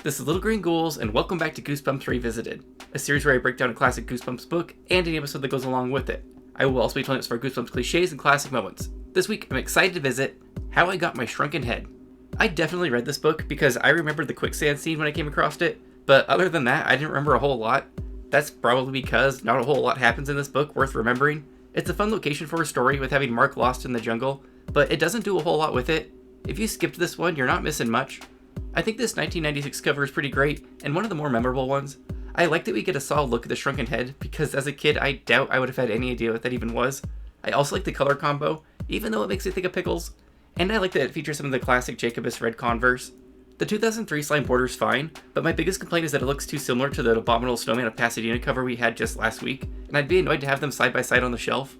This is Little Green Ghouls, and welcome back to Goosebumps Revisited, a series where I break down a classic Goosebumps book and any episode that goes along with it. I will also be telling us for Goosebumps cliches and classic moments. This week, I'm excited to visit How I Got My Shrunken Head. I definitely read this book because I remembered the quicksand scene when I came across it, but other than that, I didn't remember a whole lot. That's probably because not a whole lot happens in this book worth remembering. It's a fun location for a story with having Mark lost in the jungle, but it doesn't do a whole lot with it. If you skipped this one, you're not missing much. I think this 1996 cover is pretty great, and one of the more memorable ones. I like that we get a solid look at the shrunken head, because as a kid, I doubt I would have had any idea what that even was. I also like the color combo, even though it makes me think of pickles. And I like that it features some of the classic Jacobus red Converse. The 2003 slime border's fine, but my biggest complaint is that it looks too similar to the Abominable Snowman of Pasadena cover we had just last week, and I'd be annoyed to have them side by side on the shelf.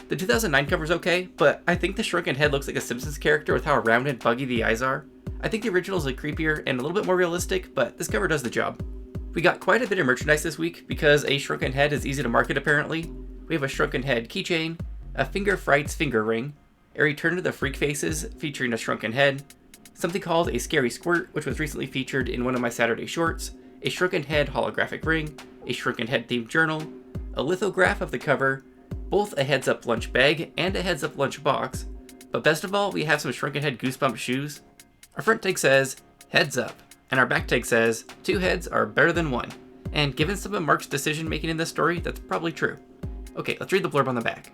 The 2009 cover's okay, but I think the shrunken head looks like a Simpsons character with how round and buggy the eyes are. I think the original is creepier and a little bit more realistic, but this cover does the job. We got quite a bit of merchandise this week because a shrunken head is easy to market apparently. We have a shrunken head keychain, a Finger Frights finger ring, a Return to the Freak Faces featuring a shrunken head, something called a Scary Squirt, which was recently featured in one of my Saturday shorts, a shrunken head holographic ring, a shrunken head themed journal, a lithograph of the cover, both a heads up lunch bag and a heads up lunch box, but best of all, we have some shrunken head Goosebumps shoes. Our front tag says, heads up, and our back tag says, 2 heads are better than 1. And given some of Mark's decision making in this story, that's probably true. Okay, let's read the blurb on the back.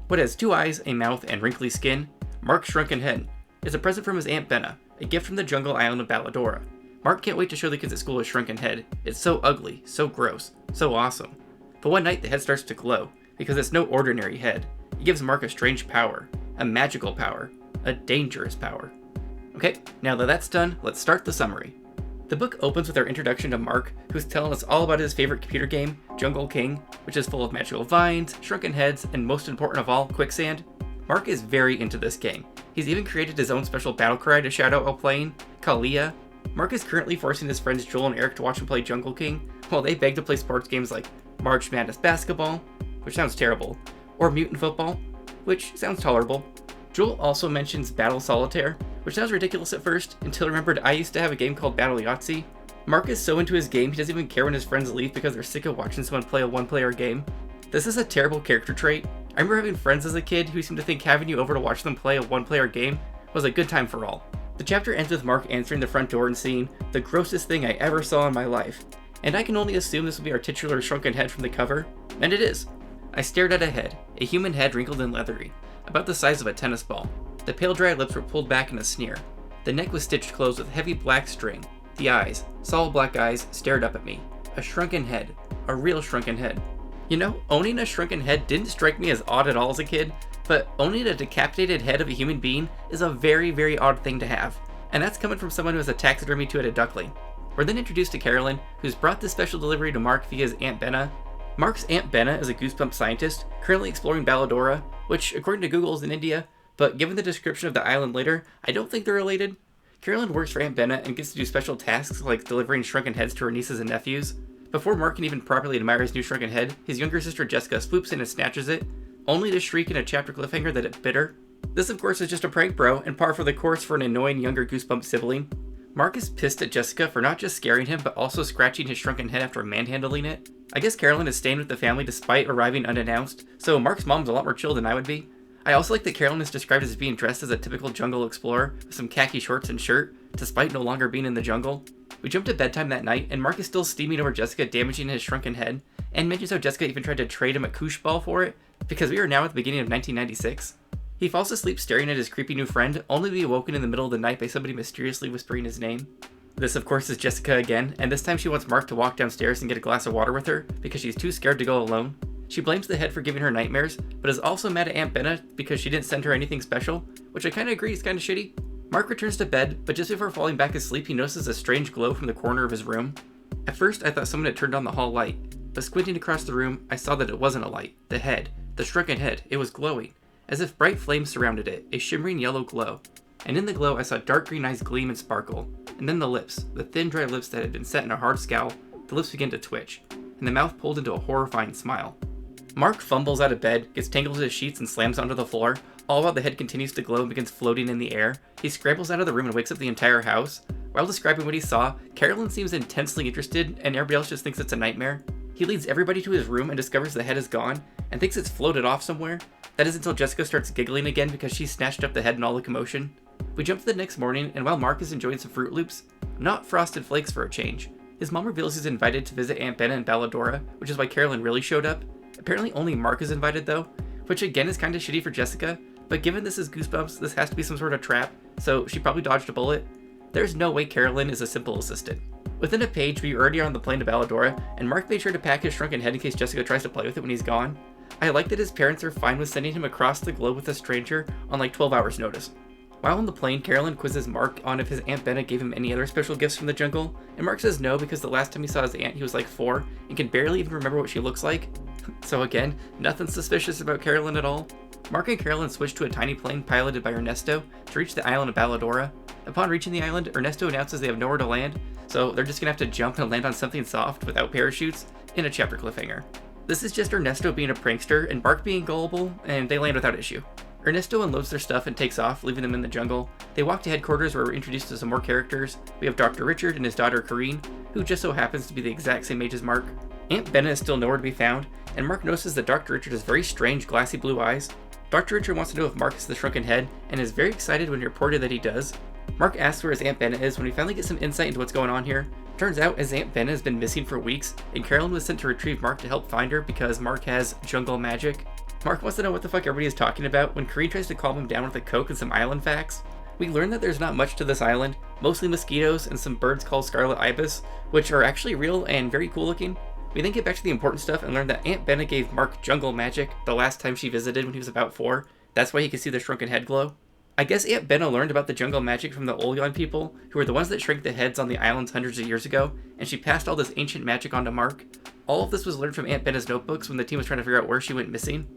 What has 2 eyes, a mouth, and wrinkly skin, Mark's shrunken head, is a present from his Aunt Benna, a gift from the jungle island of Balladora. Mark can't wait to show the kids at school his shrunken head. It's so ugly, so gross, so awesome. But one night the head starts to glow, because it's no ordinary head. It gives Mark a strange power, a magical power, a dangerous power. Okay, now that that's done, let's start the summary. The book opens with our introduction to Mark, who's telling us all about his favorite computer game, Jungle King, which is full of magical vines, shrunken heads, and most important of all, quicksand. Mark is very into this game. He's even created his own special battle cry to shout out while playing, Kalia. Mark is currently forcing his friends Joel and Eric to watch him play Jungle King, while they beg to play sports games like March Madness Basketball, which sounds terrible, or Mutant Football, which sounds tolerable. Joel also mentions Battle Solitaire, which sounds ridiculous at first, until I remembered I used to have a game called Battle Yahtzee. Mark is so into his game, he doesn't even care when his friends leave because they're sick of watching someone play a one-player game. This is a terrible character trait. I remember having friends as a kid who seemed to think having you over to watch them play a one-player game was a good time for all. The chapter ends with Mark answering the front door and seeing the grossest thing I ever saw in my life. And I can only assume this will be our titular shrunken head from the cover, and it is. I stared at a head, a human head wrinkled and leathery, about the size of a tennis ball. The pale dry lips were pulled back in a sneer. The neck was stitched closed with heavy black string. The eyes, solid black eyes, stared up at me. A shrunken head. A real shrunken head. You know, owning a shrunken head didn't strike me as odd at all as a kid, but owning a decapitated head of a human being is a very, very odd thing to have. And that's coming from someone who has a taxidermy to a duckling. We're then introduced to Carolyn, who's brought this special delivery to Mark via his Aunt Benna. Mark's Aunt Benna is a Goosebumps scientist, currently exploring Balladora, which, according to Google, is in India, but given the description of the island later, I don't think they're related. Carolyn works for Aunt Benna and gets to do special tasks like delivering shrunken heads to her nieces and nephews. Before Mark can even properly admire his new shrunken head, his younger sister Jessica swoops in and snatches it, only to shriek in a chapter cliffhanger that it bit her. This, of course, is just a prank bro, and par for the course for an annoying younger Goosebumps sibling. Mark is pissed at Jessica for not just scaring him, but also scratching his shrunken head after manhandling it. I guess Carolyn is staying with the family despite arriving unannounced, so Mark's mom's a lot more chill than I would be. I also like that Carolyn is described as being dressed as a typical jungle explorer, with some khaki shorts and shirt, despite no longer being in the jungle. We jump to bedtime that night, and Mark is still steaming over Jessica damaging his shrunken head, and mentions how Jessica even tried to trade him a koosh ball for it, because we are now at the beginning of 1996. He falls asleep staring at his creepy new friend, only to be awoken in the middle of the night by somebody mysteriously whispering his name. This, of course, is Jessica again, and this time she wants Mark to walk downstairs and get a glass of water with her, because she's too scared to go alone. She blames the head for giving her nightmares, but is also mad at Aunt Benna because she didn't send her anything special, which I kinda agree is kinda shitty. Mark returns to bed, but just before falling back asleep he notices a strange glow from the corner of his room. At first I thought someone had turned on the hall light, but squinting across the room I saw that it wasn't a light. The head, the shrunken head, it was glowing, as if bright flames surrounded it, a shimmering yellow glow. And in the glow I saw dark green eyes gleam and sparkle, and then the lips, the thin dry lips that had been set in a hard scowl, the lips began to twitch, and the mouth pulled into a horrifying smile. Mark fumbles out of bed, gets tangled in his sheets and slams onto the floor, all while the head continues to glow and begins floating in the air. He scrambles out of the room and wakes up the entire house. While describing what he saw, Carolyn seems intensely interested and everybody else just thinks it's a nightmare. He leads everybody to his room and discovers the head is gone and thinks it's floated off somewhere. That is until Jessica starts giggling again because she snatched up the head in all the commotion. We jump to the next morning, and while Mark is enjoying some Fruit Loops, not Frosted Flakes for a change, his mom reveals he's invited to visit Aunt Benna in Balladora, which is why Carolyn really showed up. Apparently only Mark is invited though, which again is kinda shitty for Jessica, but given this is Goosebumps, this has to be some sort of trap, so she probably dodged a bullet. There's no way Carolyn is a simple assistant. Within a page, we already are on the plane to Balladora, and Mark made sure to pack his shrunken head in case Jessica tries to play with it when he's gone. I like that his parents are fine with sending him across the globe with a stranger on like 12 hours notice. While on the plane, Carolyn quizzes Mark on if his Aunt Benna gave him any other special gifts from the jungle, and Mark says no because the last time he saw his aunt he was like 4 and can barely even remember what she looks like. So again, nothing suspicious about Carolyn at all. Mark and Carolyn switch to a tiny plane piloted by Ernesto to reach the island of Balladora. Upon reaching the island, Ernesto announces they have nowhere to land, so they're just gonna have to jump and land on something soft without parachutes in a chapter cliffhanger. This is just Ernesto being a prankster and Mark being gullible, and they land without issue. Ernesto unloads their stuff and takes off, leaving them in the jungle. They walk to headquarters where we're introduced to some more characters. We have Dr. Richard and his daughter Corrine, who just so happens to be the exact same age as Mark. Aunt Benna is still nowhere to be found, and Mark notices that Dr. Richard has very strange glassy blue eyes. Dr. Richard wants to know if Mark is the shrunken head, and is very excited when reported that he does. Mark asks where his Aunt Benna is when we finally get some insight into what's going on here. Turns out his Aunt Benna has been missing for weeks, and Carolyn was sent to retrieve Mark to help find her because Mark has jungle magic. Mark wants to know what the fuck everybody is talking about when Corrine tries to calm him down with a Coke and some island facts. We learn that there's not much to this island, mostly mosquitoes and some birds called scarlet ibis, which are actually real and very cool looking. We then get back to the important stuff and learn that Aunt Benna gave Mark jungle magic the last time she visited when he was about 4. That's why he could see the shrunken head glow. I guess Aunt Benna learned about the jungle magic from the Olyon people, who were the ones that shrank the heads on the islands hundreds of years ago, and she passed all this ancient magic on to Mark. All of this was learned from Aunt Benna's notebooks when the team was trying to figure out where she went missing.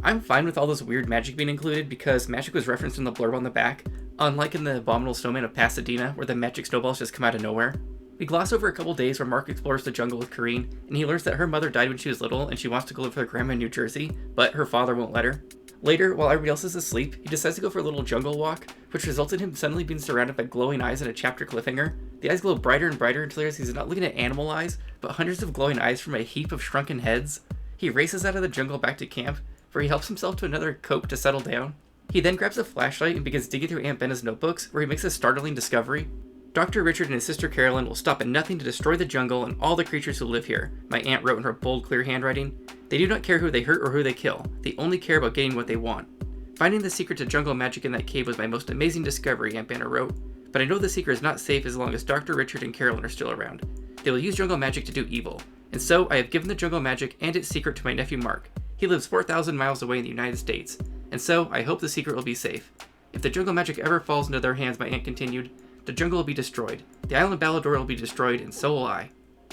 I'm fine with all this weird magic being included because magic was referenced in the blurb on the back, unlike in the Abominable Snowman of Pasadena where the magic snowballs just come out of nowhere. We gloss over a couple days where Mark explores the jungle with Corrine, and he learns that her mother died when she was little and she wants to go live with her grandma in New Jersey, but her father won't let her. Later, while everybody else is asleep, he decides to go for a little jungle walk, which results in him suddenly being surrounded by glowing eyes in a chapter cliffhanger. The eyes glow brighter and brighter until he's not looking at animal eyes, but hundreds of glowing eyes from a heap of shrunken heads. He races out of the jungle back to camp, where he helps himself to another Coke to settle down. He then grabs a flashlight and begins digging through Aunt Benna's notebooks, where he makes a startling discovery. Dr. Richard and his sister Carolyn will stop at nothing to destroy the jungle and all the creatures who live here, my aunt wrote in her bold, clear handwriting. They do not care who they hurt or who they kill. They only care about getting what they want. Finding the secret to jungle magic in that cave was my most amazing discovery, Aunt Benna wrote. But I know the secret is not safe as long as Dr. Richard and Carolyn are still around. They will use jungle magic to do evil. And so, I have given the jungle magic and its secret to my nephew Mark. He lives 4,000 miles away in the United States. And so, I hope the secret will be safe. If the jungle magic ever falls into their hands, my aunt continued, the jungle will be destroyed. The island of Balladora will be destroyed, and so will I.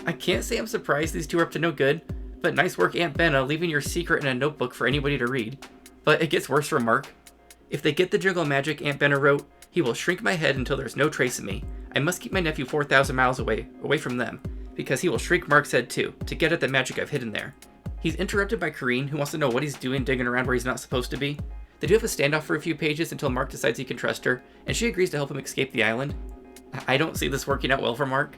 I can't say I'm surprised these two are up to no good, but nice work, Aunt Benna, leaving your secret in a notebook for anybody to read. But it gets worse for Mark. If they get the jungle magic, Aunt Benna wrote, he will shrink my head until there's no trace of me. I must keep my nephew 4,000 miles away from them, because he will shrink Mark's head too, to get at the magic I've hidden there. He's interrupted by Corrine, who wants to know what he's doing digging around where he's not supposed to be. They do have a standoff for a few pages until Mark decides he can trust her, and she agrees to help him escape the island. I don't see this working out well for Mark.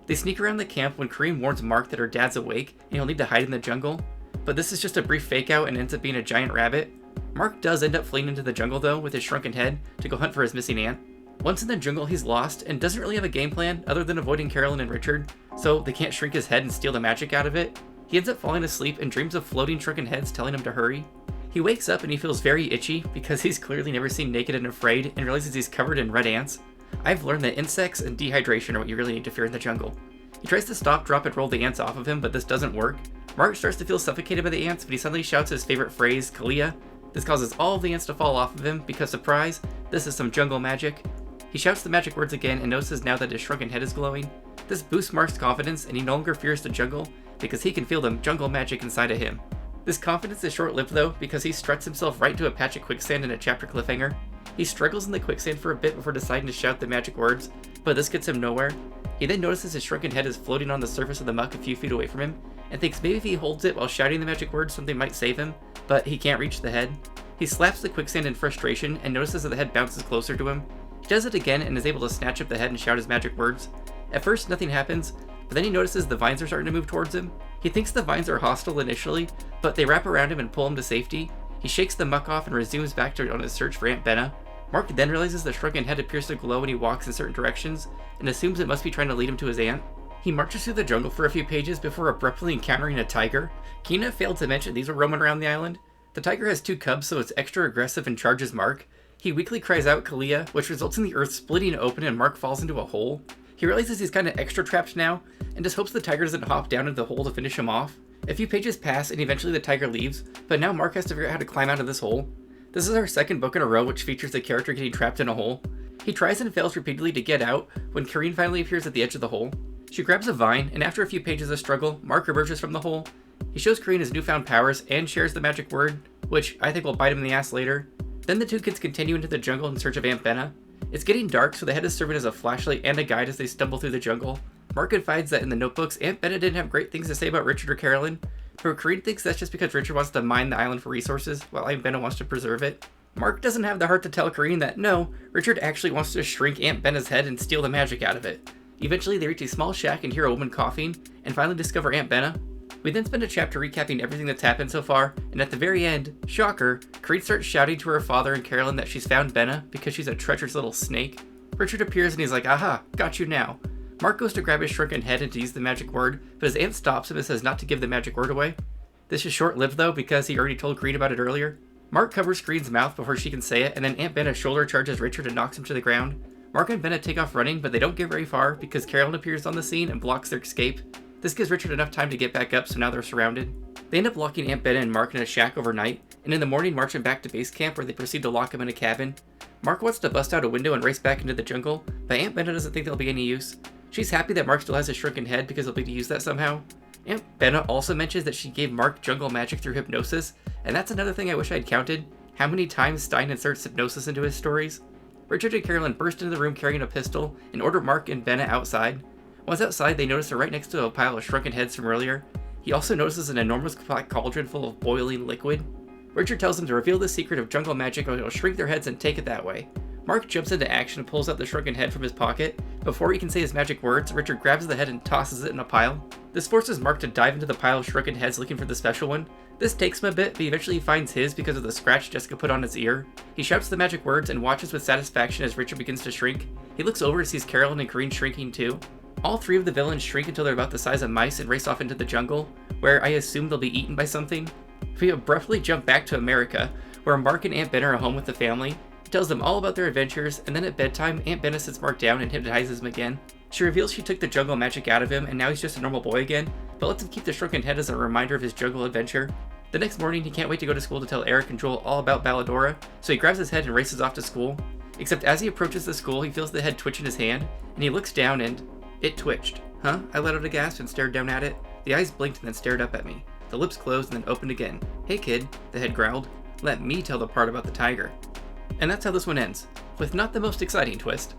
They sneak around the camp when Corrine warns Mark that her dad's awake and he'll need to hide in the jungle, but this is just a brief fake out and ends up being a giant rabbit. Mark does end up fleeing into the jungle though with his shrunken head to go hunt for his missing aunt. Once in the jungle, he's lost and doesn't really have a game plan other than avoiding Carolyn and Richard, so they can't shrink his head and steal the magic out of it. He ends up falling asleep and dreams of floating shrunken heads telling him to hurry. He wakes up and he feels very itchy because he's clearly never seen naked and afraid and realizes he's covered in red ants. I've learned that insects and dehydration are what you really need to fear in the jungle. He tries to stop, drop, and roll the ants off of him, but this doesn't work. Mark starts to feel suffocated by the ants, but he suddenly shouts his favorite phrase, Kalia. This causes all of the ants to fall off of him because, surprise, this is some jungle magic. He shouts the magic words again and notices now that his shrunken head is glowing. This boosts Mark's confidence and he no longer fears the jungle because he can feel the jungle magic inside of him. This confidence is short-lived though because he struts himself right to a patch of quicksand in a chapter cliffhanger. He struggles in the quicksand for a bit before deciding to shout the magic words, but this gets him nowhere. He then notices his shrunken head is floating on the surface of the muck a few feet away from him, and thinks maybe if he holds it while shouting the magic words something might save him, but he can't reach the head. He slaps the quicksand in frustration and notices that the head bounces closer to him. He does it again and is able to snatch up the head and shout his magic words. At first, nothing happens, but then he notices the vines are starting to move towards him. He thinks the vines are hostile initially, but they wrap around him and pull him to safety. He shakes the muck off and resumes back on his search for Aunt Benna. Mark then realizes the shrunken head appears to glow when he walks in certain directions, and assumes it must be trying to lead him to his aunt. He marches through the jungle for a few pages before abruptly encountering a tiger. Kina failed to mention these were roaming around the island. The tiger has 2 cubs, so it's extra aggressive and charges Mark. He weakly cries out Kalia, which results in the earth splitting open and Mark falls into a hole. He realizes he's kinda extra trapped now, and just hopes the tiger doesn't hop down into the hole to finish him off. A few pages pass and eventually the tiger leaves, but now Mark has to figure out how to climb out of this hole. This is our second book in a row which features the character getting trapped in a hole. He tries and fails repeatedly to get out when Kareen finally appears at the edge of the hole. She grabs a vine, and after a few pages of struggle, Mark emerges from the hole. He shows Kareen his newfound powers and shares the magic word, which I think will bite him in the ass later. Then the 2 kids continue into the jungle in search of Aunt Benna. It's getting dark, so the head is serving as a flashlight and a guide as they stumble through the jungle. Mark confides that in the notebooks, Aunt Benna didn't have great things to say about Richard or Carolyn, but Kareen thinks that's just because Richard wants to mine the island for resources, while Aunt Benna wants to preserve it. Mark doesn't have the heart to tell Kareen that no, Richard actually wants to shrink Aunt Benna's head and steal the magic out of it. Eventually they reach a small shack and hear a woman coughing, and finally discover Aunt Benna. We then spend a chapter recapping everything that's happened so far, and at the very end, shocker, Kareen starts shouting to her father and Carolyn that she's found Benna because she's a treacherous little snake. Richard appears and he's like, aha, got you now. Mark goes to grab his shrunken head and to use the magic word, but his aunt stops him and says not to give the magic word away. This is short-lived though, because he already told Kareen about it earlier. Mark covers Kareen's mouth before she can say it, and then Aunt Benna shoulder charges Richard and knocks him to the ground. Mark and Benna take off running, but they don't get very far because Carolyn appears on the scene and blocks their escape. This gives Richard enough time to get back up, so now they're surrounded. They end up locking Aunt Benna and Mark in a shack overnight, and in the morning march him back to base camp where they proceed to lock him in a cabin. Mark wants to bust out a window and race back into the jungle, but Aunt Benna doesn't think they'll be any use. She's happy that Mark still has his shrunken head because he'll be able to use that somehow. Aunt Benna also mentions that she gave Mark jungle magic through hypnosis, and that's another thing I wish I'd counted. How many times Stein inserts hypnosis into his stories? Richard and Carolyn burst into the room carrying a pistol and order Mark and Benna outside. Once outside, they notice they're right next to a pile of shrunken heads from earlier. He also notices an enormous black cauldron full of boiling liquid. Richard tells them to reveal the secret of jungle magic or he'll shrink their heads and take it that way. Mark jumps into action and pulls out the shrunken head from his pocket. Before he can say his magic words, Richard grabs the head and tosses it in a pile. This forces Mark to dive into the pile of shrunken heads looking for the special one. This takes him a bit, but eventually he finds his because of the scratch Jessica put on his ear. He shouts the magic words and watches with satisfaction as Richard begins to shrink. He looks over and sees Carolyn and Kareen shrinking too. All 3 of the villains shrink until they're about the size of mice and race off into the jungle, where I assume they'll be eaten by something. We abruptly jump back to America, where Mark and Aunt Benna are home with the family. He tells them all about their adventures, and then at bedtime, Aunt Benna sits Mark down and hypnotizes him again. She reveals she took the jungle magic out of him, and now he's just a normal boy again, but lets him keep the shrunken head as a reminder of his jungle adventure. The next morning, he can't wait to go to school to tell Eric and Joel all about Balladora, so he grabs his head and races off to school. Except as he approaches the school, he feels the head twitch in his hand, and he looks down and it twitched. Huh? I let out a gasp and stared down at it. The eyes blinked and then stared up at me. The lips closed and then opened again. Hey kid, the head growled. Let me tell the part about the tiger. And that's how this one ends, with not the most exciting twist.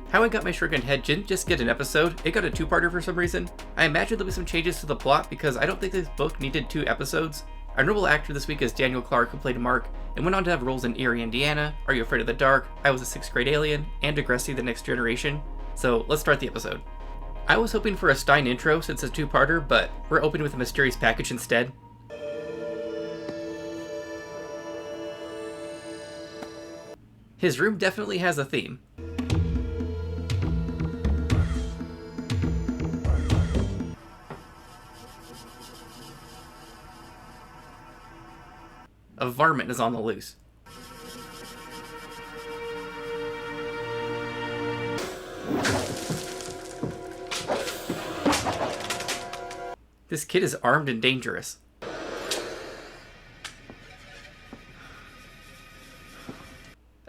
How I Got My Shrunken Head didn't just get an episode, it got a 2-parter for some reason. I imagine there'll be some changes to the plot because I don't think this book needed 2 episodes. Our notable actor this week is Daniel Clark, who played Mark, and went on to have roles in Erie, Indiana, Are You Afraid of the Dark, I Was a 6th Grade Alien, and Degrassi: The Next Generation. So let's start the episode. I was hoping for a Stein intro since it's a 2-parter, but we're opening with a mysterious package instead. His room definitely has a theme. A varmint is on the loose. This kid is armed and dangerous.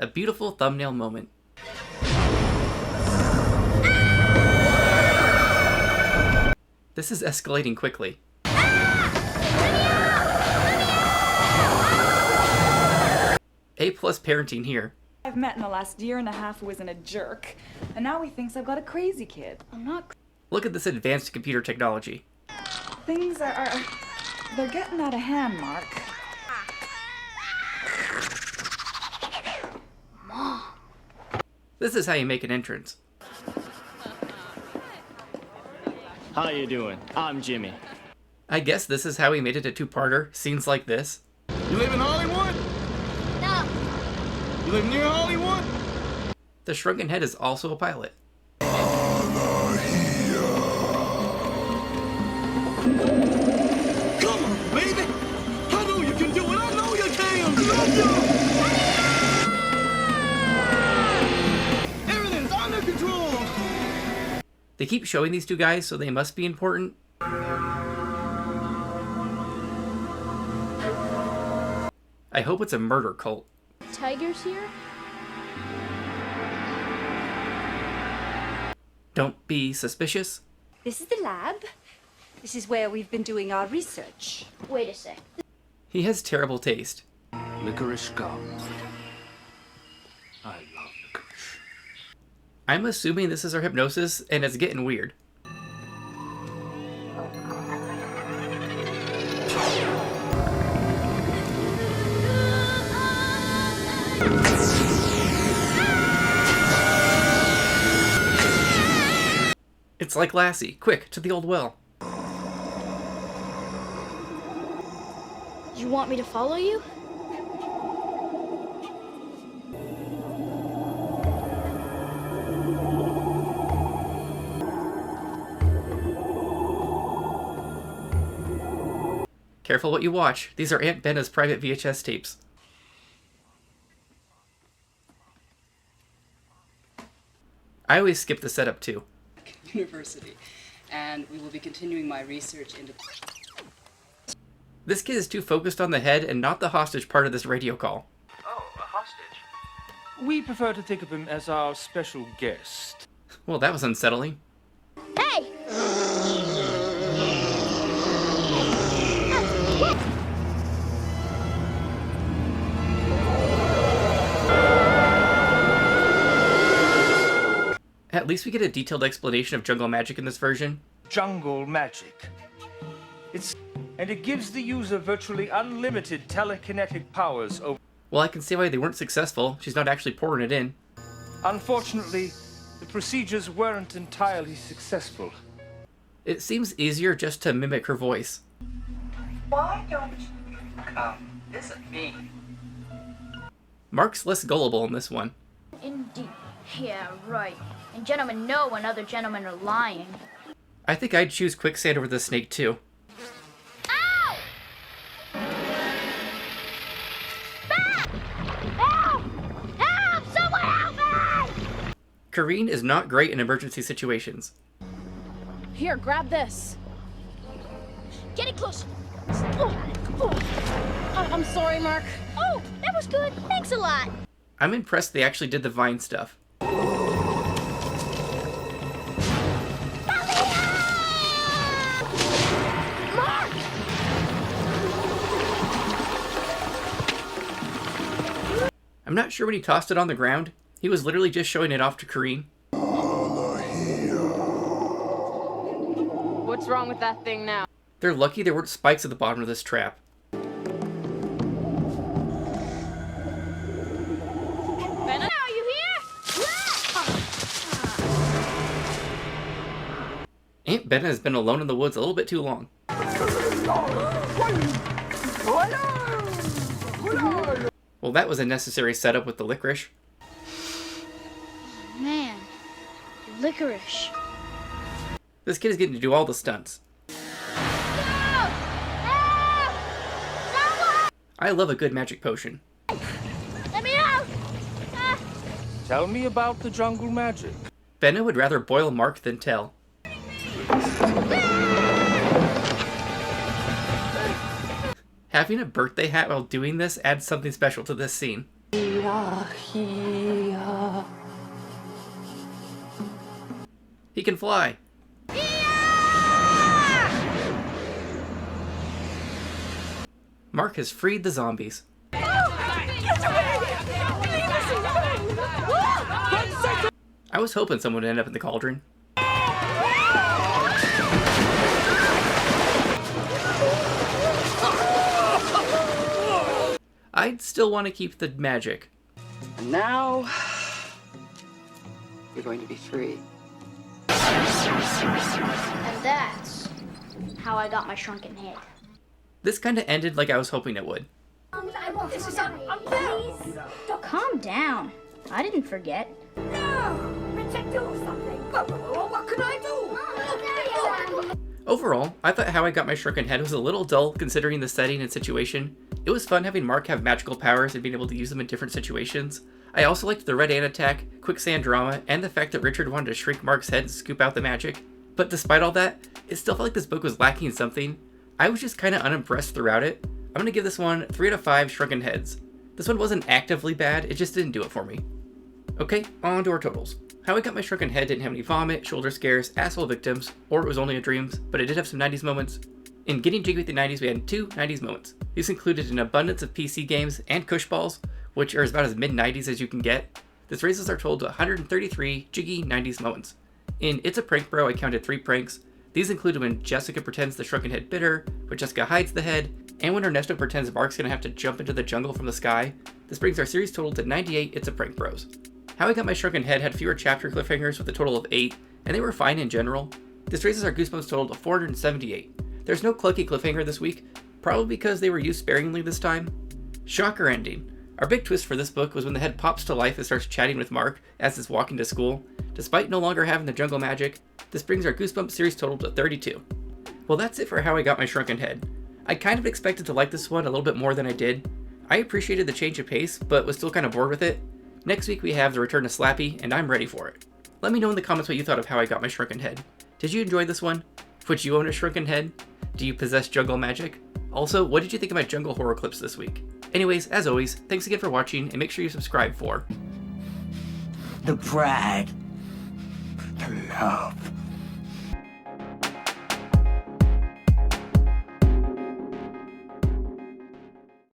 A beautiful thumbnail moment. This is escalating quickly. A+ parenting here. I've met in the last year and a half who isn't a jerk, and now he thinks I've got a crazy kid. I'm not. Look at this advanced computer technology. Things they're getting out of hand, Mark. This is how you make an entrance. How you doing? I'm Jimmy. I guess this is how he made it a two-parter, scenes like this. You live in Hollywood? No. You live near Hollywood? The Shrunken Head is also a pilot. Come on, baby! I know you can do it! I know you can! Everything's under control! They keep showing these two guys, so they must be important. I hope it's a murder cult. Tigers here? Don't be suspicious. This is the lab. This is where we've been doing our research. Wait a sec. He has terrible taste. Licorice gum. I love licorice. I'm assuming this is our hypnosis, and it's getting weird. It's like Lassie. Quick, to the old well. You want me to follow you? Careful what you watch. These are Aunt Benna's private VHS tapes. I always skip the setup too. University, and we will be continuing my research into... This kid is too focused on the head and not the hostage part of this radio call. Oh, a hostage. We prefer to think of him as our special guest. Well, that was unsettling. Hey! At least we get a detailed explanation of jungle magic in this version. Jungle magic. And it gives the user virtually unlimited telekinetic powers over... Well, I can see why they weren't successful. She's not actually pouring it in. Unfortunately, the procedures weren't entirely successful. It seems easier just to mimic her voice. Why don't you come visit me? Mark's less gullible in this one. Indeed. Yeah, right. And gentlemen know when other gentlemen are lying. I think I'd choose Quicksand over the snake too. Ow! Back! Help! Help! Someone help me! Kareen is not great in emergency situations. Here, grab this. Get it close. I'm sorry, Mark. Oh, that was good. Thanks a lot. I'm impressed they actually did the vine stuff. Mark! I'm not sure when he tossed it on the ground. He was literally just showing it off to Kareen. What's wrong with that thing now? They're lucky there weren't spikes at the bottom of this trap. Benna, are you here? Aunt Benna has been alone in the woods a little bit too long. Well, that was a necessary setup with the licorice. Man, licorice. This kid is getting to do all the stunts. I love a good magic potion. Let me out! Tell me about the jungle magic. Benna would rather boil Mark than tell. Having a birthday hat while doing this adds something special to this scene. He can fly. Mark has freed the zombies. I was hoping someone would end up in the cauldron. I'd still want to keep the magic. And now, you're going to be free. And that's how I got my shrunken head. This kind of ended like I was hoping it would. This is unfair. Calm down. I didn't forget. Overall, I thought How I Got My Shrunken Head was a little dull considering the setting and situation. It was fun having Mark have magical powers and being able to use them in different situations. I also liked the Red Ant attack, quicksand drama, and the fact that Richard wanted to shrink Mark's head and scoop out the magic. But despite all that, it still felt like this book was lacking something. I was just kind of unimpressed throughout it. I'm going to give this one 3 out of 5 shrunken heads. This one wasn't actively bad, it just didn't do it for me. Okay, on to our totals. How I Got My Shrunken Head didn't have any vomit, shoulder scares, asshole victims, or it was only a dreams, but it did have some 90s moments. In Getting Jiggy with the 90s, we had 2 90s moments. These included an abundance of PC games and Cush balls, which are about as mid-90s as you can get. This raises our total to 133 jiggy 90s moments. In It's a Prank Bro, I counted 3 pranks. These included when Jessica pretends the shrunken head bit her, when Jessica hides the head, and when Ernesto pretends Mark's gonna have to jump into the jungle from the sky. This brings our series total to 98 It's a Prank Bros. How I Got My Shrunken Head had fewer chapter cliffhangers with a total of 8, and they were fine in general. This raises our Goosebumps total to 478. There's no clunky cliffhanger this week, probably because they were used sparingly this time. Shocker ending. Our big twist for this book was when the head pops to life and starts chatting with Mark as it's walking to school. Despite no longer having the jungle magic, this brings our Goosebumps series total to 32. Well, that's it for How I Got My Shrunken Head. I kind of expected to like this one a little bit more than I did. I appreciated the change of pace, but was still kind of bored with it. Next week we have the return to Slappy, and I'm ready for it. Let me know in the comments what you thought of How I Got My Shrunken Head. Did you enjoy this one? Would you own a shrunken head? Do you possess jungle magic? Also, what did you think of my jungle horror clips this week? Anyways, as always, thanks again for watching, and make sure you subscribe for The pride, the love,